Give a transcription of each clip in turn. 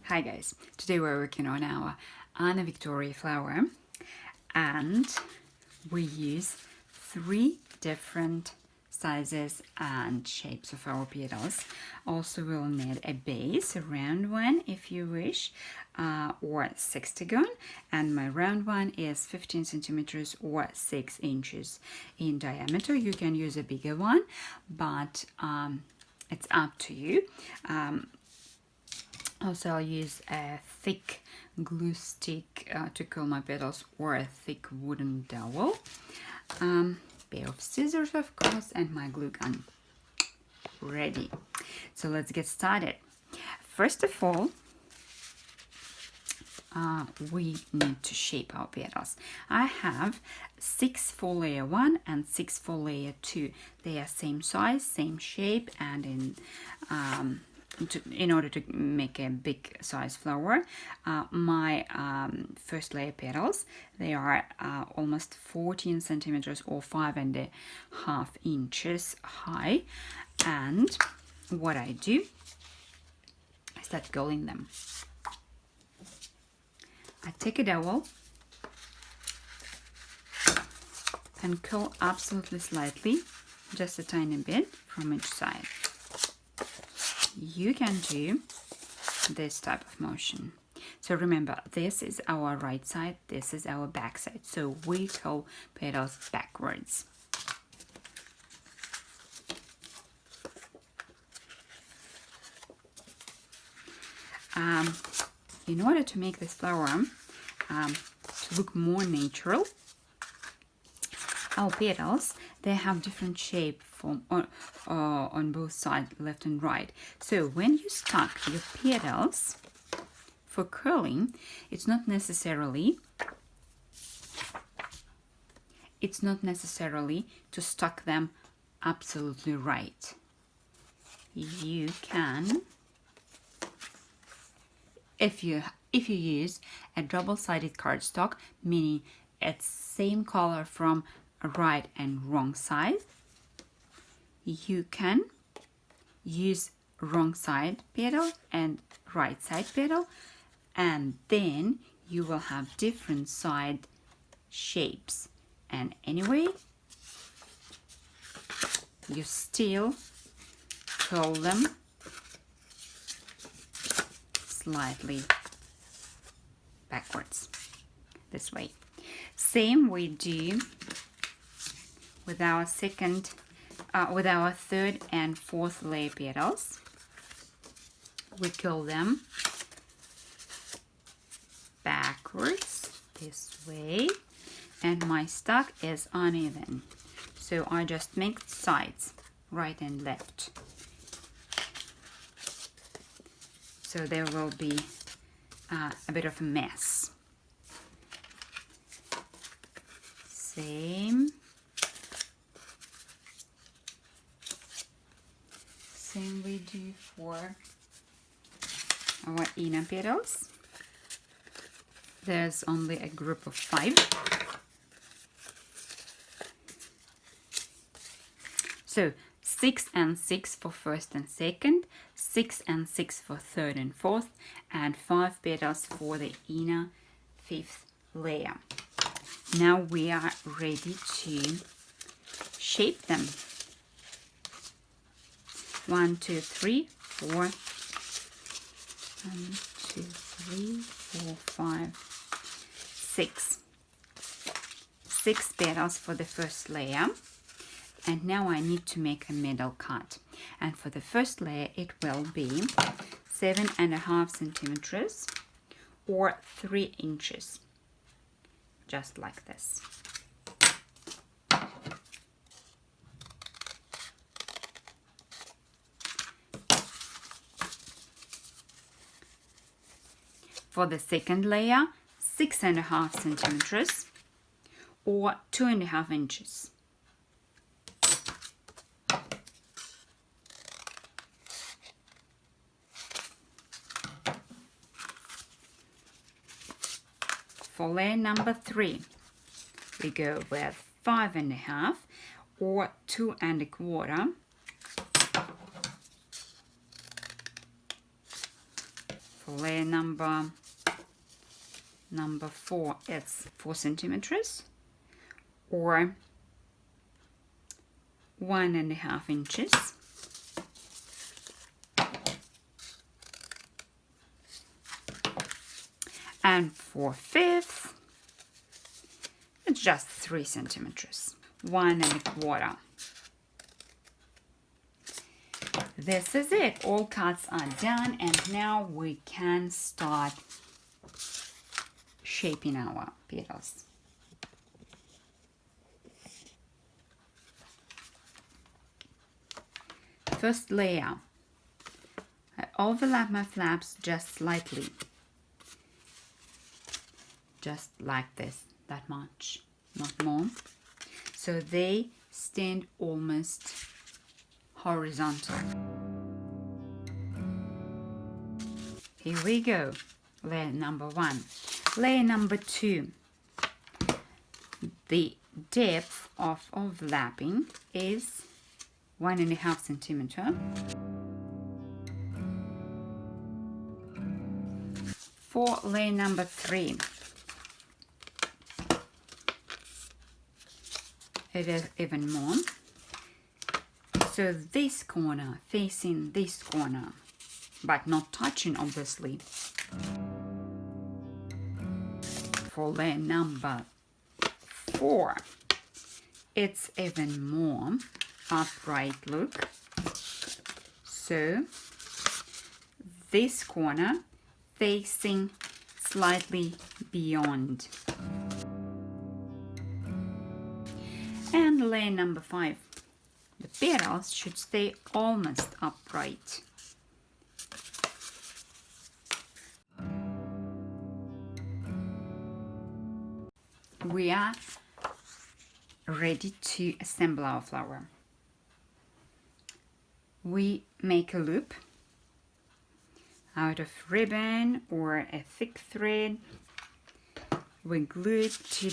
Hi guys, today we're working on our AnaVictoria flower and we use 3 different sizes and shapes of our petals. Also we'll need a base, a round one if you wish, or sextagon, and my round one is 15 centimeters or 6 inches in diameter. You can use a bigger one, but it's up to you. Also, I'll use a thick glue stick to curl my petals, or a thick wooden dowel, pair of scissors of course, and my glue gun. Ready. So let's get started. First of all, we need to shape our petals. I have 6 for layer 1 and 6 for layer 2. They are same size, same shape, and in order to make a big size flower, my first layer petals, they are almost 14 centimeters or 5.5 inches high. And what I do, I start curling them. I take a dowel and curl absolutely slightly, just a tiny bit from each side. You can do this type of motion. So remember, this is our right side, this is our back side. So we curl petals backwards. In order to make this flower to look more natural, our petals, they have different shape on both sides, left and right. So when you stack your petals for curling, it's not necessarily to stack them absolutely right. You can, if you use a double-sided cardstock, meaning it's same color from right and wrong side, you can use wrong side petal and right side petal, and then you will have different side shapes. And anyway, you still curl them slightly backwards, this way. Same we do with our third and fourth layer petals. We curl them backwards this way, and my stack is uneven, so I just make sides right and left. So there will be a bit of a mess. Same we do for our inner petals. There's only a group of 5. So 6 and 6 for first and second, 6 and 6 for third and fourth, and 5 petals for the inner 5th layer. Now we are ready to shape them. 1, 2, 3, 4. 1, 2, 3, 4, 5, 6. 6 petals for the first layer. And now I need to make a middle cut. And for the first layer, it will be 7.5 centimeters or 3 inches. Just like this. For the second layer, 6.5 centimeters or 2.5 inches. For layer number 3, we go with 5.5 or 2.25 For layer number 4, it's 4 centimeters or 1.5 inches. And for 5th, it's just 3 centimeters, 1.25. This is it. All cuts are done, and now we can start shaping our petals. First layer, I overlap my flaps just slightly. Just like this, that much, not more. So they stand almost horizontal. Here we go. Layer number 1. Layer number 2. The depth of overlapping is 1.5 centimeter. For layer number 3, it is even more. So this corner facing this corner, but not touching obviously. For layer number 4, it's even more upright look. So this corner facing slightly beyond. And layer number 5, the petals should stay almost upright. We are ready to assemble our flower. We make a loop out of ribbon or a thick thread. We glue it to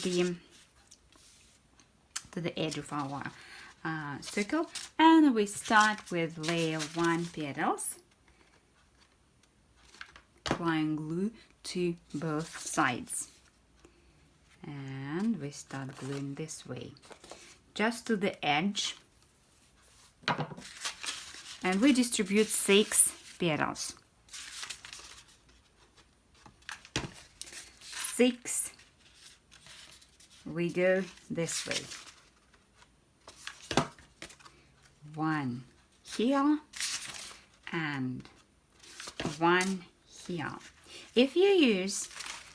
the edge of our circle, and we start with layer 1 petals, applying glue to both sides, and we start gluing this way just to the edge, and we distribute 6 petals. 6. We go this way. 1 here and 1 here. If you use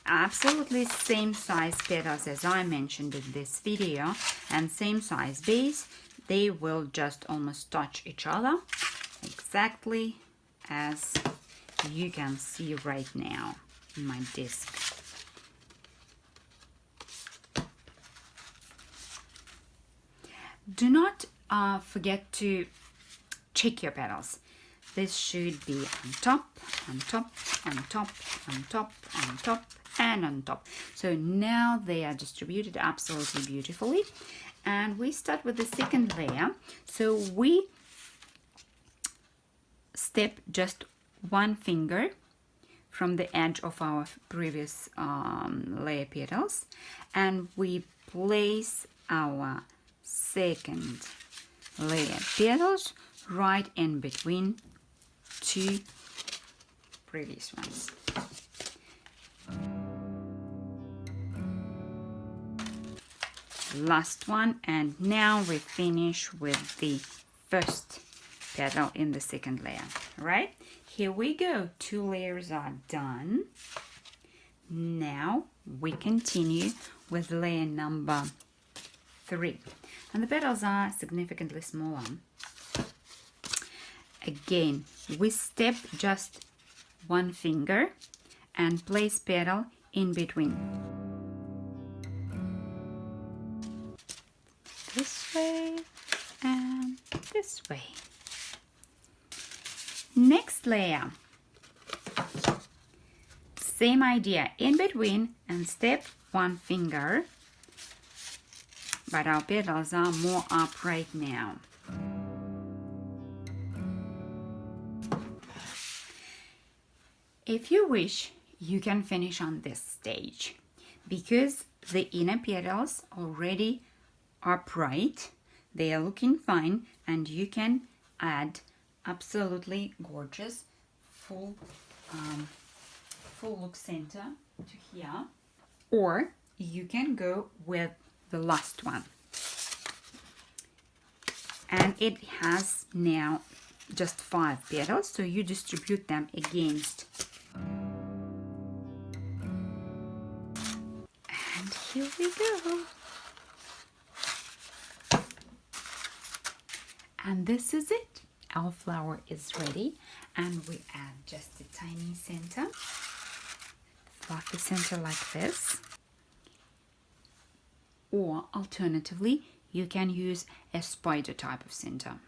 absolutely same size petals as I mentioned in this video and same size base, they will just almost touch each other, exactly as you can see right now in my disc. Do not forget to check your petals. This should be on top, on top, on top, on top, on top, and on top. So now they are distributed absolutely beautifully. And we start with the second layer. So we step just 1 finger from the edge of our previous layer petals, and we place our second layer petals right in between 2 previous ones. Last one, and now we finish with the first petal in the second layer. Right, here we go. 2 layers are done. Now we continue with layer number 3, and the petals are significantly smaller. Again, we step just 1 finger and place petal in between. This way and this way. Next layer. Same idea, in between and step 1 finger, but our petals are more upright now. If you wish, you can finish on this stage because the inner petals already are bright, they are looking fine, and you can add absolutely gorgeous full look center to here, or you can go with the last one. And it has now just 5 petals, so you distribute them against. And here we go. And this is it. Our flower is ready, and we add just a tiny center, fluffy center like this. Or alternatively, you can use a spider type of center.